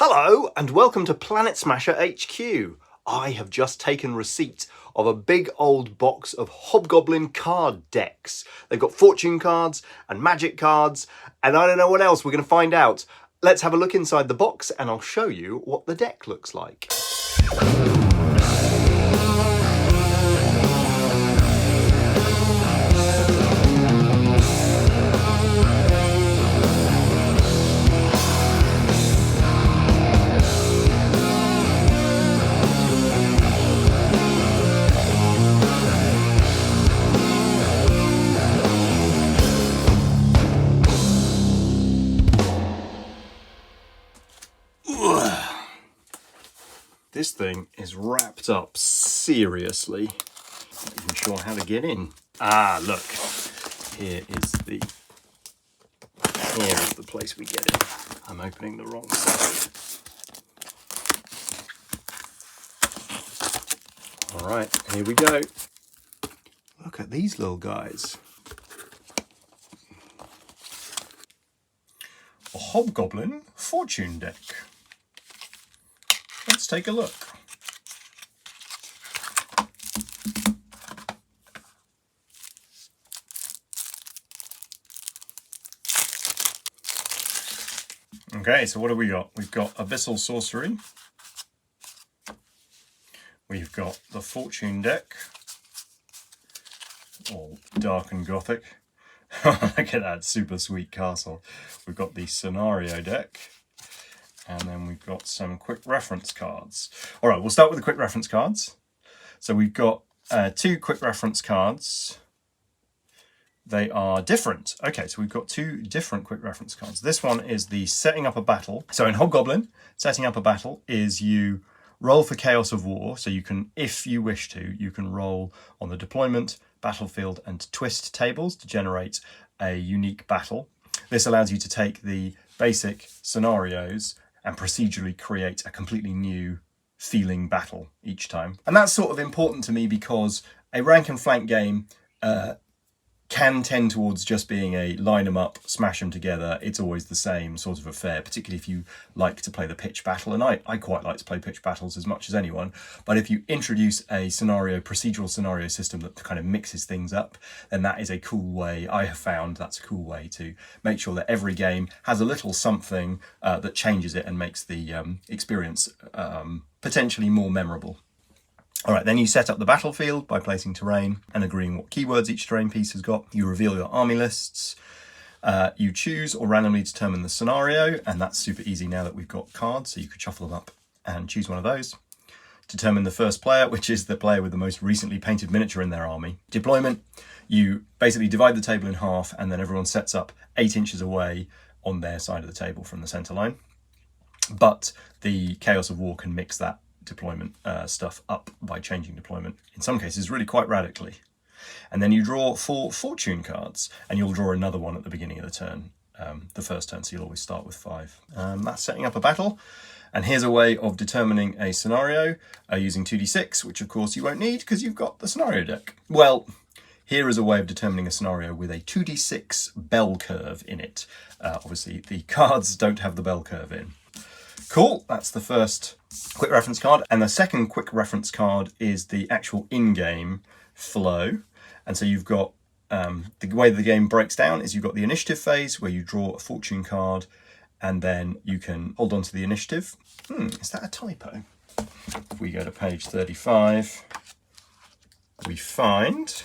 Hello and welcome to Planet Smasher HQ. I have just taken receipt of a big old box of Hobgoblin card decks. They've got fortune cards and magic cards and I don't know what else. We're going to find out. Let's have a look inside the box and I'll show you what the deck looks like. This thing is wrapped up seriously. Not even sure how to get in. Ah, look. Here is the place we get it. I'm opening the wrong side. All right, here we go. Look at these little guys. A Hobgoblin fortune deck. Let's take a look. Okay, so what have we got? We've got Abyssal Sorcery. We've got the fortune deck. All dark and gothic. Look at that super sweet castle. We've got the scenario deck. And then we've got some quick reference cards. All right, we'll start with the quick reference cards. So we've got two quick reference cards. They are different. Okay, so we've got two different quick reference cards. This one is the setting up a battle. So in Hobgoblin, setting up a battle is you roll for Chaos of War. So you can, if you wish to, you can roll on the deployment, battlefield, and twist tables to generate a unique battle. This allows you to take the basic scenarios and procedurally create a completely new feeling battle each time. And that's sort of important to me because a rank and flank game can tend towards just being a line them up, smash them together, it's always the same sort of affair, particularly if you like to play the pitch battle, and I quite like to play pitch battles as much as anyone, but if you introduce a procedural scenario system that kind of mixes things up, then that is a cool way, I have found that's a cool way to make sure that every game has a little something that changes it and makes the experience potentially more memorable. All right, then you set up the battlefield by placing terrain and agreeing what keywords each terrain piece has got. You reveal your army lists. You choose or randomly determine the scenario, and that's super easy now that we've got cards, so you could shuffle them up and choose one of those. Determine the first player, which is the player with the most recently painted miniature in their army. Deployment, you basically divide the table in half, and then everyone sets up 8 inches away on their side of the table from the centre line. But the Chaos of War can mix that deployment stuff up by changing deployment, in some cases really quite radically. And then you draw 4 fortune cards, and you'll draw another one at the beginning of the turn, the first turn, so you'll always start with 5. That's setting up a battle, and here's a way of determining a scenario using 2d6, which of course you won't need because you've got the scenario deck. Well, here is a way of determining a scenario with a 2d6 bell curve in it. Obviously the cards don't have the bell curve in. Cool, that's the first quick reference card. And the second quick reference card is the actual in-game flow. And so you've got, the way the game breaks down is you've got the initiative phase where you draw a fortune card and then you can hold on to the initiative. Is that a typo? If we go to page 35, we find,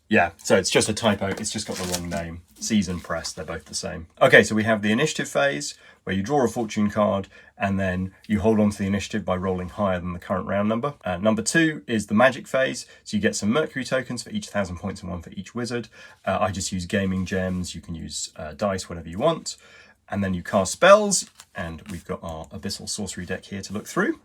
yeah, so it's just a typo. It's just got the wrong name. Season press, they're both the same. Okay, so we have the initiative phase where you draw a fortune card and then you hold on to the initiative by rolling higher than the current round number. Number 2 is the magic phase. So you get some Mercury tokens for each 1,000 points and 1 for each wizard. I just use gaming gems. You can use dice, whatever you want. And then you cast spells, and we've got our Abyssal Sorcery deck here to look through.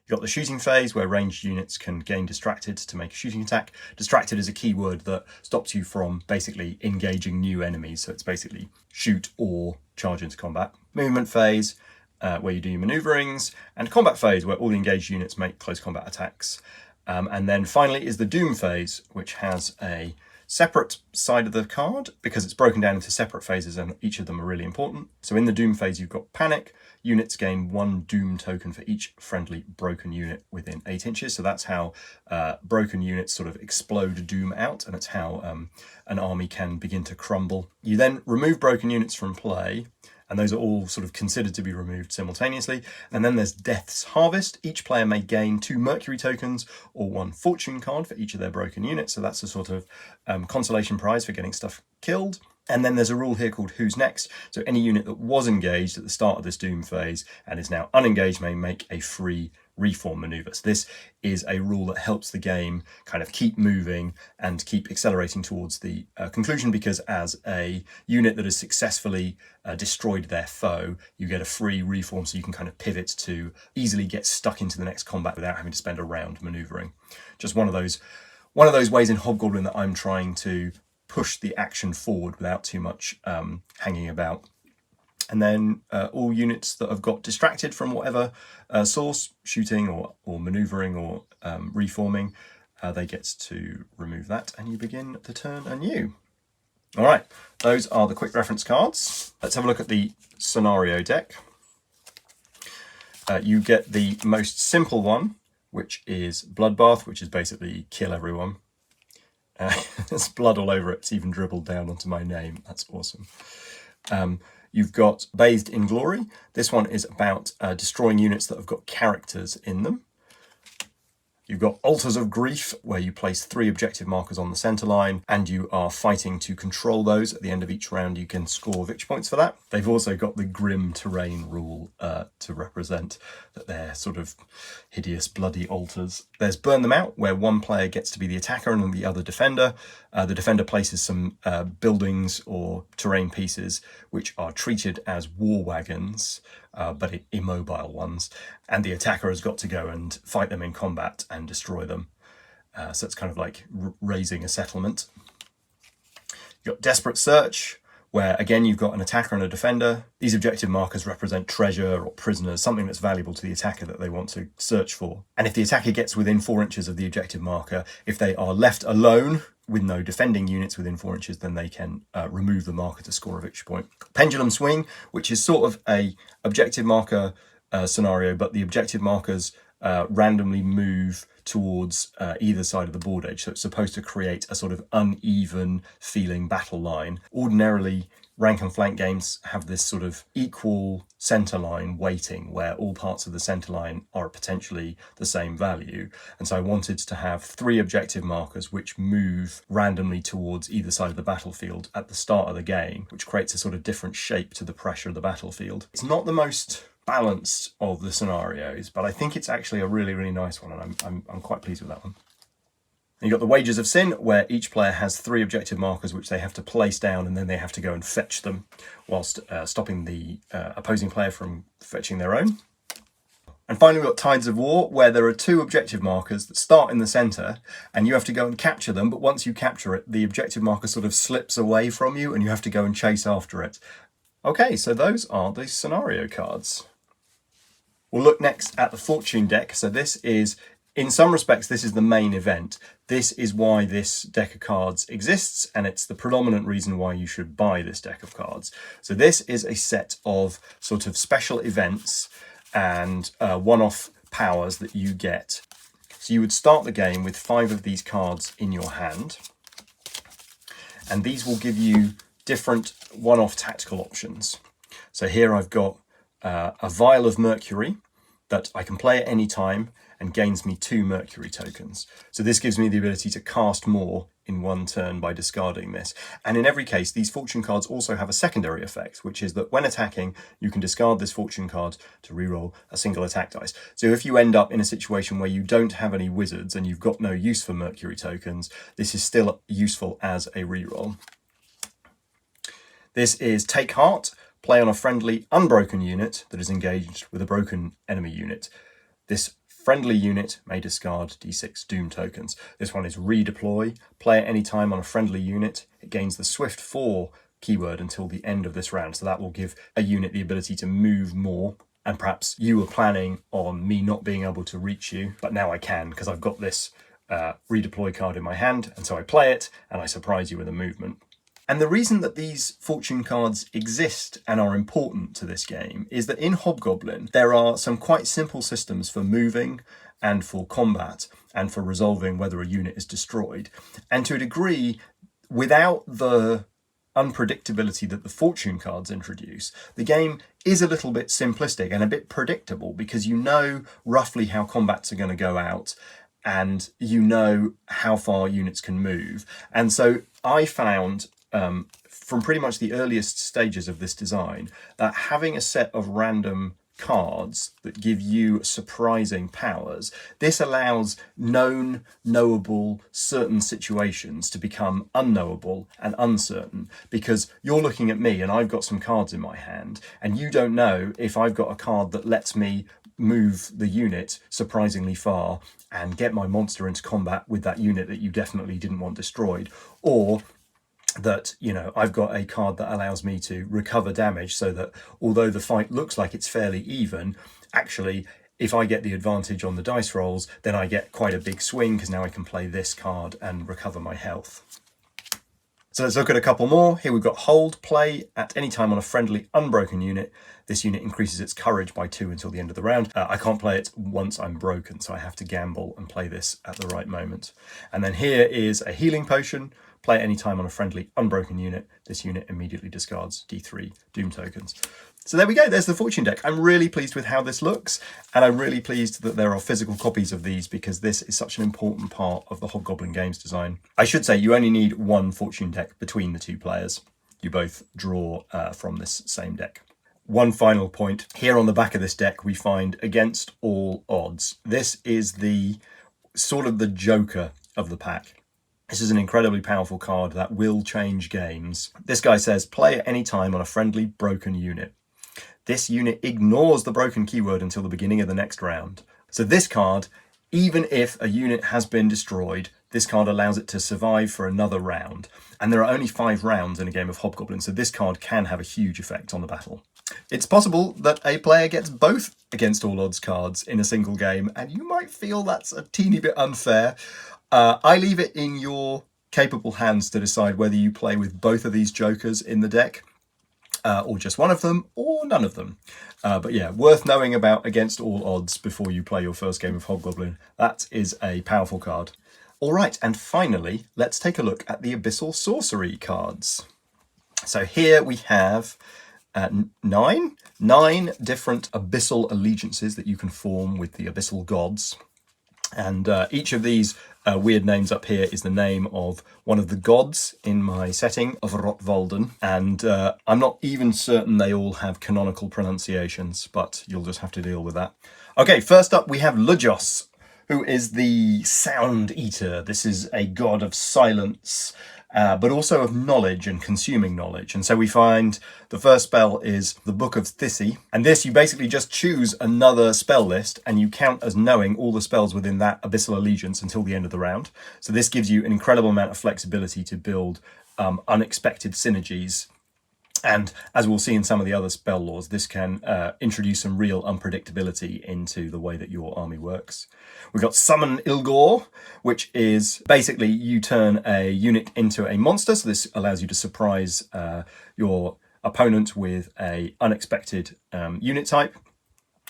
You've got the shooting phase where ranged units can gain distracted to make a shooting attack. Distracted is a keyword that stops you from basically engaging new enemies. So it's basically shoot or charge into combat. Movement phase where you do your maneuverings, and combat phase where all the engaged units make close combat attacks. And then finally is the doom phase, which has a separate side of the card because it's broken down into separate phases and each of them are really important. So in the Doom phase, you've got Panic. Units gain 1 Doom token for each friendly broken unit within 8 inches. So that's how broken units sort of explode Doom out, and it's how an army can begin to crumble. You then remove broken units from play, and those are all sort of considered to be removed simultaneously. And then there's Death's Harvest. Each player may gain 2 Mercury tokens or 1 Fortune card for each of their broken units. So that's a sort of consolation prize for getting stuff killed. And then there's a rule here called Who's Next. So any unit that was engaged at the start of this Doom phase and is now unengaged may make a free reform maneuver. So this is a rule that helps the game kind of keep moving and keep accelerating towards the conclusion, because as a unit that has successfully destroyed their foe, you get a free reform, so you can kind of pivot to easily get stuck into the next combat without having to spend a round maneuvering. Just one of those ways in Hobgoblin that I'm trying to push the action forward without too much hanging about. And then all units that have got distracted from whatever source, shooting or maneuvering or reforming, they get to remove that, and you begin the turn anew. All right, those are the quick reference cards. Let's have a look at the scenario deck. You get the most simple one, which is Bloodbath, which is basically kill everyone. There's blood all over it. It's even dribbled down onto my name. That's awesome. You've got Bathed in Glory. This one is about destroying units that have got characters in them. You've got Altars of Grief, where you place 3 objective markers on the centre line, and you are fighting to control those. At the end of each round, you can score victory points for that. They've also got the Grim Terrain rule to represent that they're sort of hideous, bloody altars. There's Burn Them Out, where one player gets to be the attacker and the other defender. The defender places some buildings or terrain pieces which are treated as war wagons, but immobile ones, and the attacker has got to go and fight them in combat and destroy them. So it's kind of like raising a settlement. You've got Desperate Search, where again you've got an attacker and a defender. These objective markers represent treasure or prisoners, something that's valuable to the attacker that they want to search for. And if the attacker gets within 4 inches of the objective marker, if they are left alone with no defending units within 4 inches, then they can remove the marker to score a victory point. Pendulum Swing, which is sort of a objective marker scenario, but the objective markers randomly move towards either side of the board edge. So it's supposed to create a sort of uneven feeling battle line. Ordinarily, rank and flank games have this sort of equal center line weighting where all parts of the center line are potentially the same value. And so I wanted to have 3 objective markers which move randomly towards either side of the battlefield at the start of the game, which creates a sort of different shape to the pressure of the battlefield. It's not the most balanced of the scenarios, but I think it's actually a really, really nice one, and I'm quite pleased with that one. You've got the Wages of Sin, where each player has 3 objective markers which they have to place down, and then they have to go and fetch them whilst stopping the opposing player from fetching their own. And finally, we've got Tides of War, where there are 2 objective markers that start in the centre, and you have to go and capture them, but once you capture it, the objective marker sort of slips away from you, and you have to go and chase after it. Okay, so those are the scenario cards. We'll look next at the Fortune deck. So this is, in some respects, this is the main event. This is why this deck of cards exists, and it's the predominant reason why you should buy this deck of cards. So this is a set of sort of special events and one-off powers that you get. So you would start the game with 5 of these cards in your hand, and these will give you different one-off tactical options. So here I've got a Vial of Mercury that I can play at any time and gains me 2 Mercury tokens. So this gives me the ability to cast more in one turn by discarding this. And in every case, these fortune cards also have a secondary effect, which is that when attacking, you can discard this fortune card to reroll a single attack dice. So if you end up in a situation where you don't have any wizards and you've got no use for Mercury tokens, this is still useful as a reroll. This is Take Heart. Play on a friendly, unbroken unit that is engaged with a broken enemy unit. This friendly unit may discard D6 Doom tokens. This one is Redeploy. Play at any time on a friendly unit. It gains the Swift 4 keyword until the end of this round. So that will give a unit the ability to move more. And perhaps you were planning on me not being able to reach you, but now I can because I've got this redeploy card in my hand, and so I play it and I surprise you with a movement. And the reason that these fortune cards exist and are important to this game is that in Hobgoblin there are some quite simple systems for moving and for combat and for resolving whether a unit is destroyed. And to a degree, without the unpredictability that the fortune cards introduce, the game is a little bit simplistic and a bit predictable, because you know roughly how combats are going to go out and you know how far units can move. And so I found from pretty much the earliest stages of this design that having a set of random cards that give you surprising powers, this allows knowable, certain situations to become unknowable and uncertain, because you're looking at me and I've got some cards in my hand and you don't know if I've got a card that lets me move the unit surprisingly far and get my monster into combat with that unit that you definitely didn't want destroyed, or that, you know, I've got a card that allows me to recover damage, so that although the fight looks like it's fairly even, actually if I get the advantage on the dice rolls, then I get quite a big swing because now I can play this card and recover my health. So let's look at a couple more. Here we've got Hold. Play at any time on a friendly unbroken unit. This unit increases its courage by 2 until the end of the round. I can't play it once I'm broken, so I have to gamble and play this at the right moment. And then here is a Healing Potion. Play at any time on a friendly unbroken unit. This unit immediately discards D3 Doom tokens. So there we go, there's the fortune deck. I'm really pleased with how this looks, and I'm really pleased that there are physical copies of these, because this is such an important part of the Hobgoblin Games design. I should say you only need one fortune deck between the two players. You both draw from this same deck. One final point, here on the back of this deck we find Against All Odds. This is the sort of the Joker of the pack. This is an incredibly powerful card that will change games. This guy says, play at any time on a friendly broken unit. This unit ignores the broken keyword until the beginning of the next round. So this card, even if a unit has been destroyed, this card allows it to survive for another round. And there are only 5 rounds in a game of Hobgoblin, so this card can have a huge effect on the battle. It's possible that a player gets both Against All Odds cards in a single game, and you might feel that's a teeny bit unfair. I leave it in your capable hands to decide whether you play with both of these jokers in the deck, or just one of them, or none of them. But yeah, worth knowing about Against All Odds before you play your first game of Hobgoblin. That is a powerful card. All right, and finally, let's take a look at the Abyssal Sorcery cards. So here we have 9 different Abyssal allegiances that you can form with the Abyssal gods. And each of these weird names up here is the name of one of the gods in my setting of Rotwalden. And I'm not even certain they all have canonical pronunciations, but you'll just have to deal with that. Okay, first up we have Lujos, who is the Sound Eater. This is a god of silence, but also of knowledge and consuming knowledge. And so we find the first spell is the Book of Thissy. And this, you basically just choose another spell list and you count as knowing all the spells within that Abyssal Allegiance until the end of the round. So this gives you an incredible amount of flexibility to build unexpected synergies. And as we'll see in some of the other spell laws, this can introduce some real unpredictability into the way that your army works. We've got Summon Ilgor, which is basically you turn a unit into a monster. So this allows you to surprise your opponent with a unexpected unit type.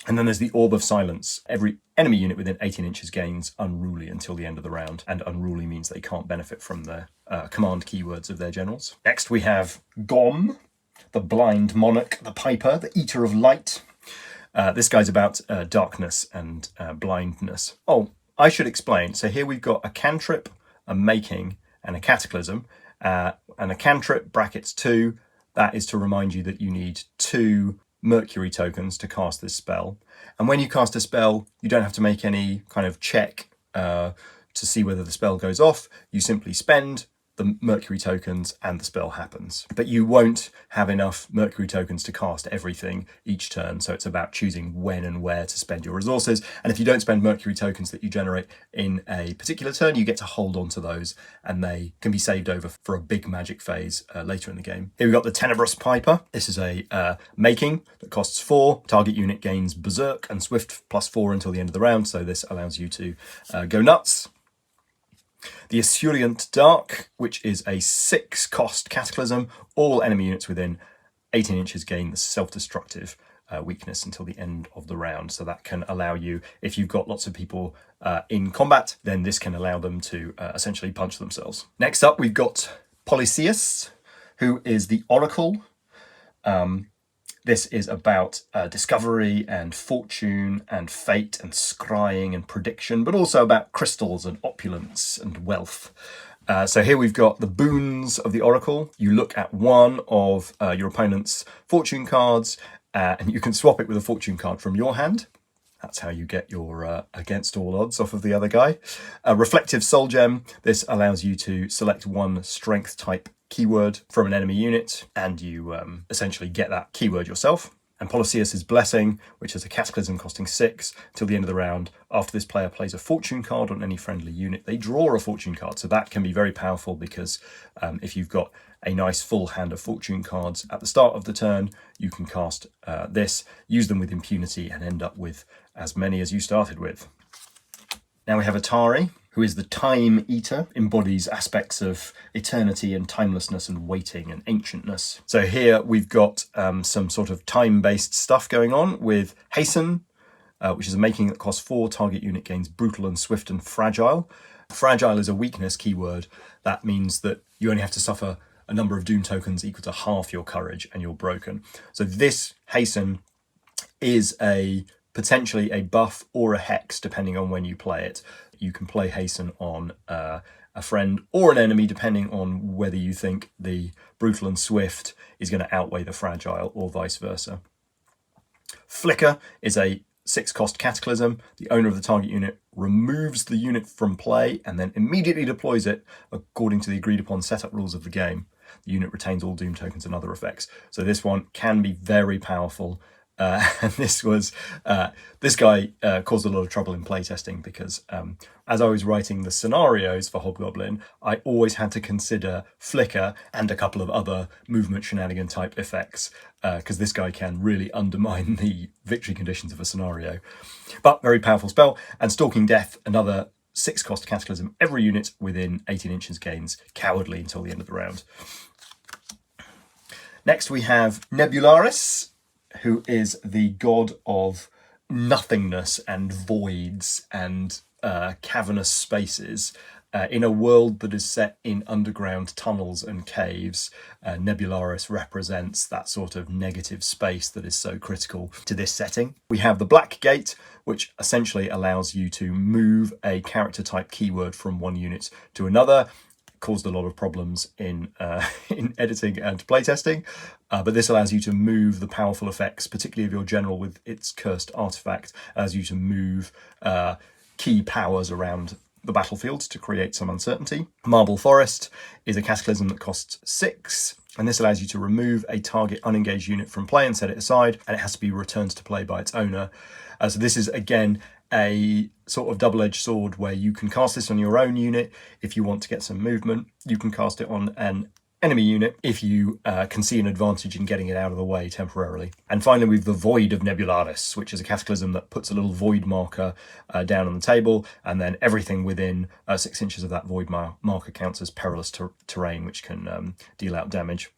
And then there's the Orb of Silence. Every enemy unit within 18 inches gains Unruly until the end of the round. And Unruly means they can't benefit from the command keywords of their generals. Next we have Gom, the Blind Monarch, the Piper, the Eater of Light. This guy's about darkness and blindness. Oh, I should explain. So here we've got a cantrip, a making, and a cataclysm. And a cantrip, brackets 2, that is to remind you that you need 2 Mercury tokens to cast this spell. And when you cast a spell, you don't have to make any kind of check to see whether the spell goes off. You simply spend the Mercury tokens and the spell happens. But you won't have enough Mercury tokens to cast everything each turn, so it's about choosing when and where to spend your resources. And if you don't spend Mercury tokens that you generate in a particular turn, you get to hold on to those, and they can be saved over for a big magic phase later in the game. Here we've got the Tenebrous Piper. This is a making that costs 4. Target unit gains Berserk and Swift +4 until the end of the round, so this allows you to go nuts. The Esurient Dark, which is a 6-cost Cataclysm. All enemy units within 18 inches gain the self-destructive weakness until the end of the round. So that can allow you, if you've got lots of people in combat, then this can allow them to essentially punch themselves. Next up, we've got Polyceus, who is the Oracle. This is about discovery and fortune and fate and scrying and prediction, but also about crystals and opulence and wealth. So here we've got the boons of the Oracle. You look at one of your opponent's fortune cards, and you can swap it with a fortune card from your hand. That's how you get your against all odds off of the other guy. Reflective Soul Gem. This allows you to select one strength type keyword from an enemy unit, and you essentially get that keyword yourself. And Polyceus' Blessing, which is a Cataclysm costing 6 till the end of the round. After this player plays a fortune card on any friendly unit, they draw a fortune card. So that can be very powerful because if you've got a nice full hand of fortune cards at the start of the turn, you can cast this, use them with impunity, and end up with as many as you started with. Now we have Atari, who is the Time Eater, embodies aspects of eternity and timelessness and waiting and ancientness. So here we've got some sort of time-based stuff going on with Hasten, which is a making that costs 4, target unit gains brutal and swift and fragile. Fragile is a weakness keyword. That means that you only have to suffer a number of doom tokens equal to half your courage and you're broken. So this Hasten is potentially a buff or a hex, depending on when you play it. You can play Hasten on a friend or an enemy, depending on whether you think the brutal and swift is going to outweigh the fragile or vice versa. Flicker is a 6-cost Cataclysm. The owner of the target unit removes the unit from play and then immediately deploys it according to the agreed upon setup rules of the game. The unit retains all doom tokens and other effects. So this one can be very powerful. And this guy caused a lot of trouble in playtesting because as I was writing the scenarios for Hobgoblin, I always had to consider Flicker and a couple of other movement shenanigan type effects because this guy can really undermine the victory conditions of a scenario. But very powerful spell. And Stalking Death, another 6-cost Cataclysm. Every unit within 18 inches gains Cowardly until the end of the round. Next we have Nebularis, who is the god of nothingness and voids and cavernous spaces. In a world that is set in underground tunnels and caves, Nebularis represents that sort of negative space that is so critical to this setting. We have the Black Gate, which essentially allows you to move a character type keyword from one unit to another. Caused a lot of problems in editing and playtesting, but this allows you to move the powerful effects, particularly of your general with its cursed artifact, allows you to move key powers around the battlefield to create some uncertainty. Marble Forest is a Cataclysm that costs 6, and this allows you to remove a target unengaged unit from play and set it aside, and it has to be returned to play by its owner. So this is, again, a sort of double-edged sword where you can cast this on your own unit if you want to get some movement. You can cast it on an enemy unit if you can see an advantage in getting it out of the way temporarily. And finally, we've the Void of Nebularis, which is a Cataclysm that puts a little void marker down on the table, and then everything within 6 inches of that void marker counts as perilous terrain, which can deal out damage.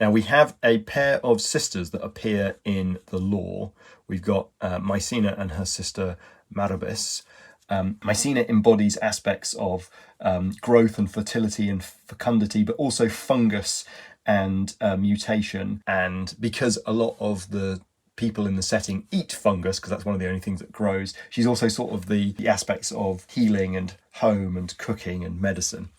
Now we have a pair of sisters that appear in the lore. We've got Mycena and her sister Maribis. Mycena embodies aspects of growth and fertility and fecundity, but also fungus and mutation. And because a lot of the people in the setting eat fungus, because that's one of the only things that grows, she's also sort of the aspects of healing and home and cooking and medicine.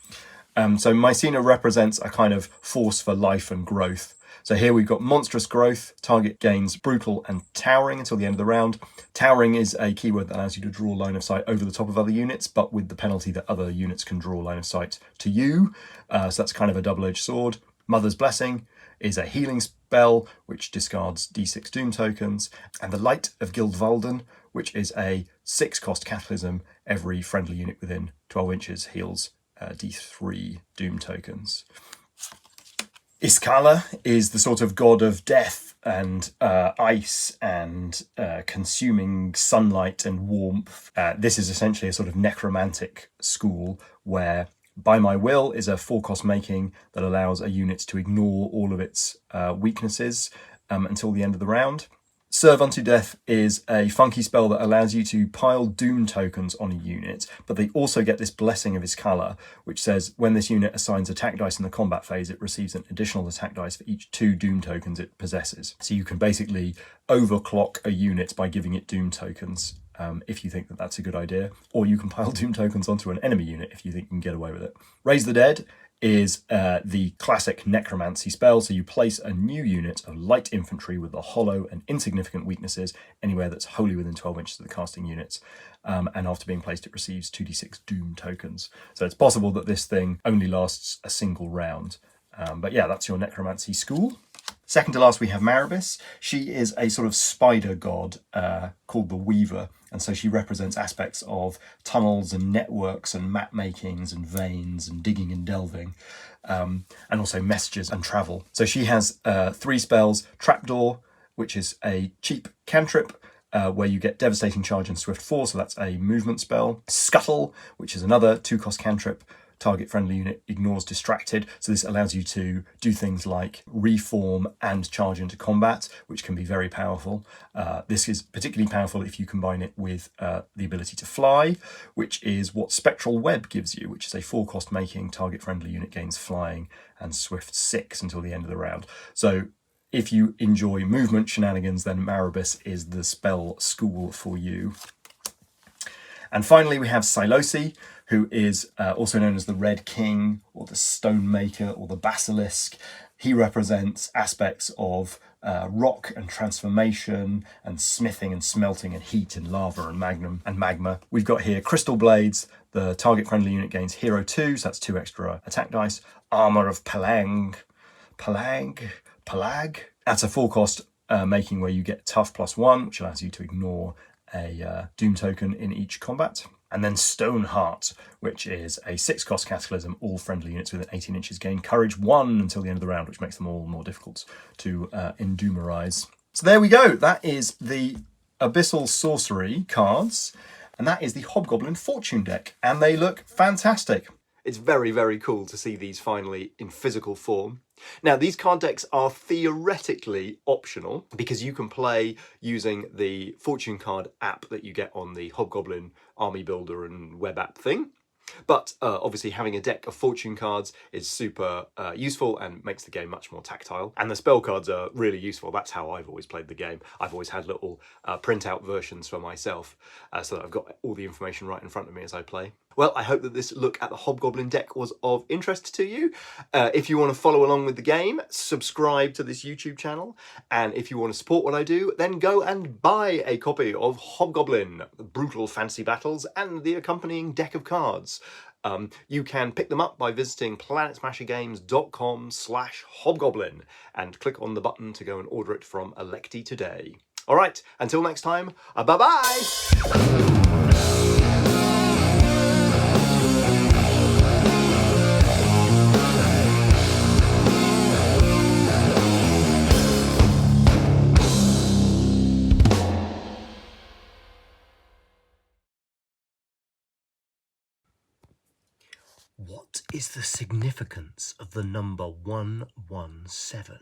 So Mycena represents a kind of force for life and growth. So here we've got Monstrous Growth, target gains Brutal and Towering until the end of the round. Towering is a keyword that allows you to draw line of sight over the top of other units, but with the penalty that other units can draw line of sight to you. So that's kind of a double-edged sword. Mother's Blessing is a healing spell, which discards D6 Doom tokens. And the Light of Gildvalden, which is a 6-cost Cataclysm. Every friendly unit within 12 inches heals D3 Doom tokens. Iskala is the sort of god of death and ice and consuming sunlight and warmth. This is essentially a sort of necromantic school where By My Will is a 4-cost making that allows a unit to ignore all of its weaknesses until the end of the round. Serve Unto Death is a funky spell that allows you to pile Doom tokens on a unit, but they also get this Blessing of His Colour, which says when this unit assigns attack dice in the combat phase, it receives an additional attack dice for each 2 Doom tokens it possesses. So you can basically overclock a unit by giving it Doom tokens if you think that that's a good idea, or you can pile Doom tokens onto an enemy unit if you think you can get away with it. Raise the Dead is the classic necromancy spell. So you place a new unit of light infantry with the hollow and insignificant weaknesses anywhere that's wholly within 12 inches of the casting units. And after being placed, it receives 2d6 Doom tokens. So it's possible that this thing only lasts a single round. But yeah, that's your necromancy school. Second to last, we have Maribis. She is a sort of spider god called the Weaver. And so she represents aspects of tunnels and networks and map makings and veins and digging and delving, and also messages and travel. So she has 3 spells: Trapdoor, which is a cheap cantrip, where you get Devastating Charge and Swift 4, so that's a movement spell. Scuttle, which is another 2-cost cantrip. Target friendly unit ignores Distracted, so this allows you to do things like reform and charge into combat, which can be very powerful. This is particularly powerful if you combine it with the ability to fly, which is what Spectral Web gives you, which is a 4-cost making. Target friendly unit gains flying and Swift 6 until the end of the round. So if you enjoy movement shenanigans, then Maribis is the spell school for you. And finally, we have Silosi, who is also known as the Red King, or the Stonemaker, or the Basilisk. He represents aspects of rock and transformation, and smithing and smelting, and heat and lava and magma. We've got here Crystal Blades. The target friendly unit gains Hero 2, so that's 2 extra attack dice. Armor of Pelag. That's a 4-cost making where you get Tough +1, which allows you to ignore a Doom token in each combat. And then Stoneheart, which is a 6-cost Cataclysm. All friendly units within 18 inches gain Courage 1 until the end of the round, which makes them all more difficult to endumerize. So there we go. That is the Abyssal Sorcery cards, and that is the Hobgoblin Fortune deck, and they look fantastic. It's very, very cool to see these finally in physical form. Now, these card decks are theoretically optional because you can play using the Fortune card app that you get on the Hobgoblin Army Builder and web app thing. But obviously having a deck of Fortune cards is super useful and makes the game much more tactile. And the spell cards are really useful. That's how I've always played the game. I've always had little printout versions for myself so that I've got all the information right in front of me as I play. Well, I hope that this look at the Hobgoblin deck was of interest to you. If you want to follow along with the game, subscribe to this YouTube channel. And if you want to support what I do, then go and buy a copy of Hobgoblin, Brutal Fantasy Battles, and the accompanying deck of cards. You can pick them up by visiting planetsmashergames.com/hobgoblin and click on the button to go and order it from Electi today. All right, until next time, bye-bye! What is the significance of the number 117?